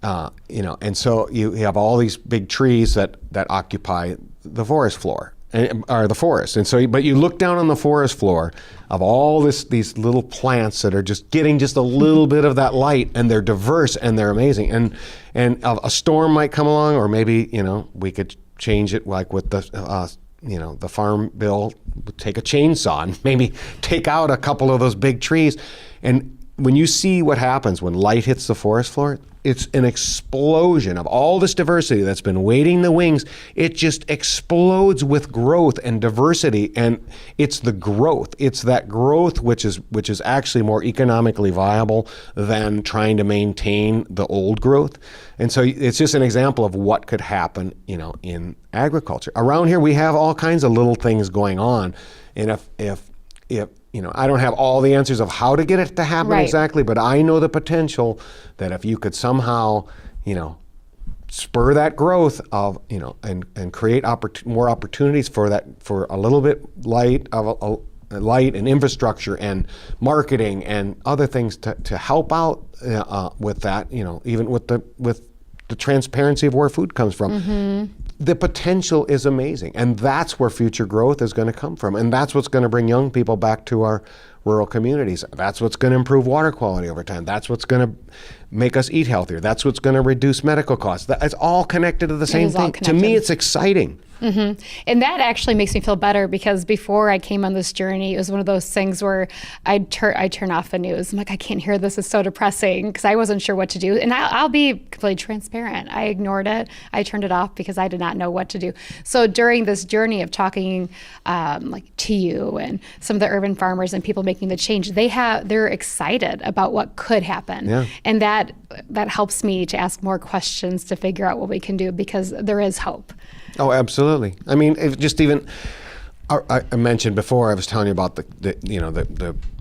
And so you have all these big trees that occupy the forest floor. or the forest. And so, but you look down on the forest floor of all these little plants that are just getting just a little bit of that light, and they're diverse and they're amazing. And a storm might come along, or maybe, we could change it like with the farm bill, take a chainsaw and maybe take out a couple of those big trees. And when you see what happens when light hits the forest floor, it's an explosion of all this diversity that's been waiting the wings. It just explodes with growth and diversity, and it's the growth. It's that growth which is actually more economically viable than trying to maintain the old growth. And so it's just an example of what could happen, in agriculture. Around here, we have all kinds of little things going on, and if I don't have all the answers of how to get it to happen exactly, but I know the potential that if you could somehow, spur that growth of, and create more opportunities for a little bit light and infrastructure and marketing and other things to help out with that, even with the transparency of where food comes from. Mm-hmm. The potential is amazing, and that's where future growth is going to come from, and that's what's going to bring young people back to our rural communities. That's what's going to improve water quality over time. That's what's going to make us eat healthier. That's what's going to reduce medical costs. It's all connected to the same thing. To me, it's exciting. Mm-hmm. And that actually makes me feel better, because before I came on this journey, it was one of those things where I turn off the news. I'm like, I can't hear this. It's so depressing, because I wasn't sure what to do. And I'll be completely transparent. I ignored it. I turned it off because I did not know what to do. So during this journey of talking to you and some of the urban farmers and people making the change, they're excited about what could happen. Yeah. And that helps me to ask more questions to figure out what we can do, because there is hope. Oh, absolutely. I mean, I mentioned before, I was telling you about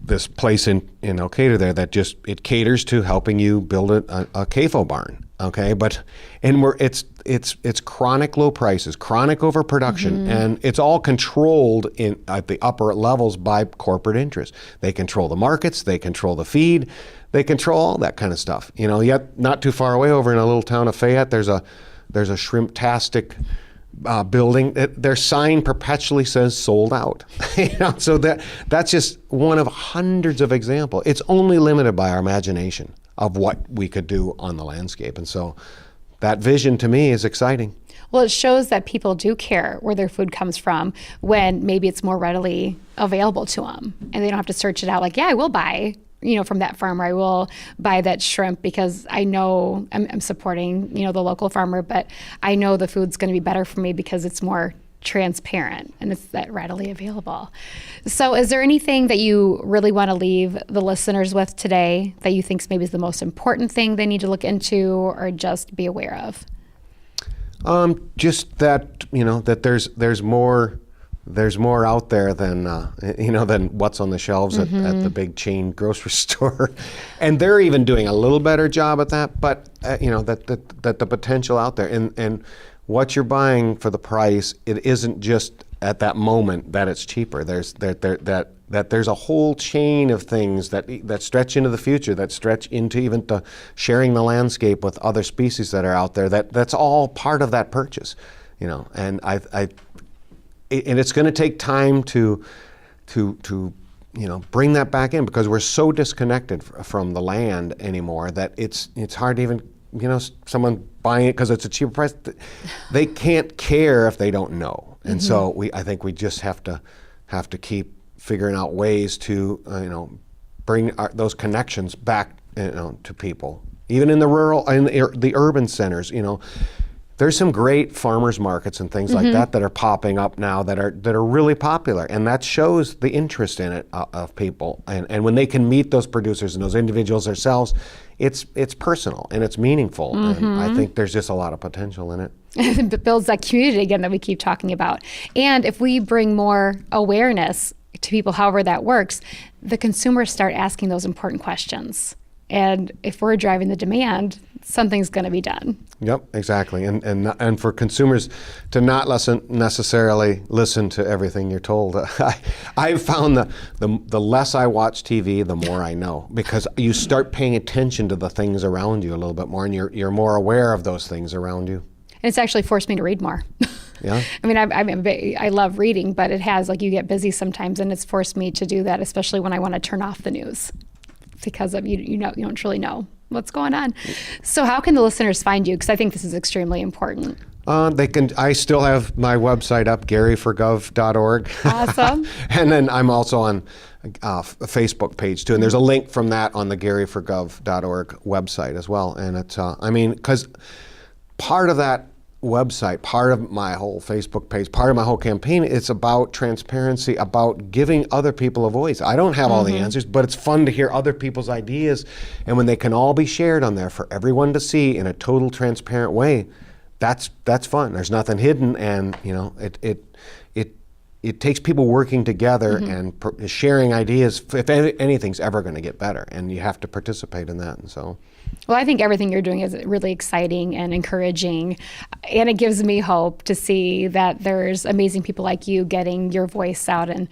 this place in Elkader there that it caters to helping you build a CAFO barn. Okay, it's chronic low prices, chronic overproduction, mm-hmm. and it's all controlled at the upper levels by corporate interests. They control the markets, they control the feed, they control all that kind of stuff. Yet not too far away, over in a little town of Fayette, there's a shrimp-tastic building. Their sign perpetually says "sold out." So that's just one of hundreds of examples. It's only limited by our imagination of what we could do on the landscape, and so that vision to me is exciting. Well, it shows that people do care where their food comes from when maybe it's more readily available to them, and they don't have to search it out. Like, yeah, I will buy from that farmer. I will buy that shrimp because I know I'm supporting, the local farmer, but I know the food's going to be better for me because it's more transparent and it's that readily available. So is there anything that you really want to leave the listeners with today that you think maybe is the most important thing they need to look into or just be aware of? Just that, that there's more out there than what's on the shelves mm-hmm. at the big chain grocery store, and they're even doing a little better job at that. But that the potential out there, and what you're buying for the price, it isn't just at that moment that it's cheaper. There's a whole chain of things that stretch into the future, that stretch into even to sharing the landscape with other species that are out there. That's all part of that purchase, and and it's going to take time to bring that back in, because we're so disconnected from the land anymore that it's hard to even someone buying it because it's a cheaper price. They can't care if they don't know, and mm-hmm. so I think we just have to keep figuring out ways to bring those connections back to people, even in the rural and the urban centers. There's some great farmers markets and things mm-hmm. like that are popping up now that are really popular, and that shows the interest in it of people. And when they can meet those producers and those individuals themselves, it's personal and it's meaningful. Mm-hmm. And I think there's just a lot of potential in it. It builds that community again that we keep talking about. And if we bring more awareness to people, however that works, the consumers start asking those important questions. And if we're driving the demand, something's going to be done. Yep, exactly. And for consumers to not necessarily listen to everything you're told. I've found the less I watch TV, the more I know, because you start paying attention to the things around you a little bit more, and you're more aware of those things around you. And it's actually forced me to read more. Yeah. I mean, I love reading, but it has, like, you get busy sometimes, and it's forced me to do that, especially when I want to turn off the news because of you don't truly know what's going on. So how can the listeners find you? Because I think this is extremely important. I still have my website up, garyforgov.org. Awesome. And then I'm also on a Facebook page too. And there's a link from that on the garyforgov.org website as well. And it's, because part of that website, part of my whole Facebook page, part of my whole campaign, it's about transparency, about giving other people a voice. I don't have all the answers, but it's fun to hear other people's ideas. And when they can all be shared on there for everyone to see in a total transparent way, that's fun. There's nothing hidden, and it takes people working together and sharing ideas. If anything's ever going to get better, and you have to participate in that. And so, well, I think everything you're doing is really exciting and encouraging, and it gives me hope to see that there's amazing people like you getting your voice out and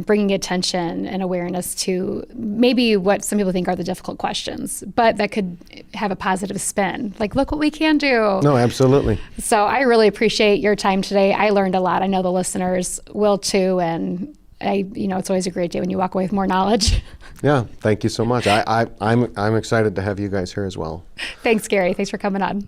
bringing attention and awareness to maybe what some people think are the difficult questions, but that could have a positive spin. Like, look what we can do. No, absolutely. So I really appreciate your time today. I learned a lot. I know the listeners will too, and it's always a great day when you walk away with more knowledge. Yeah, thank you so much. I'm excited to have you guys here as well. Thanks, Gary. Thanks for coming on.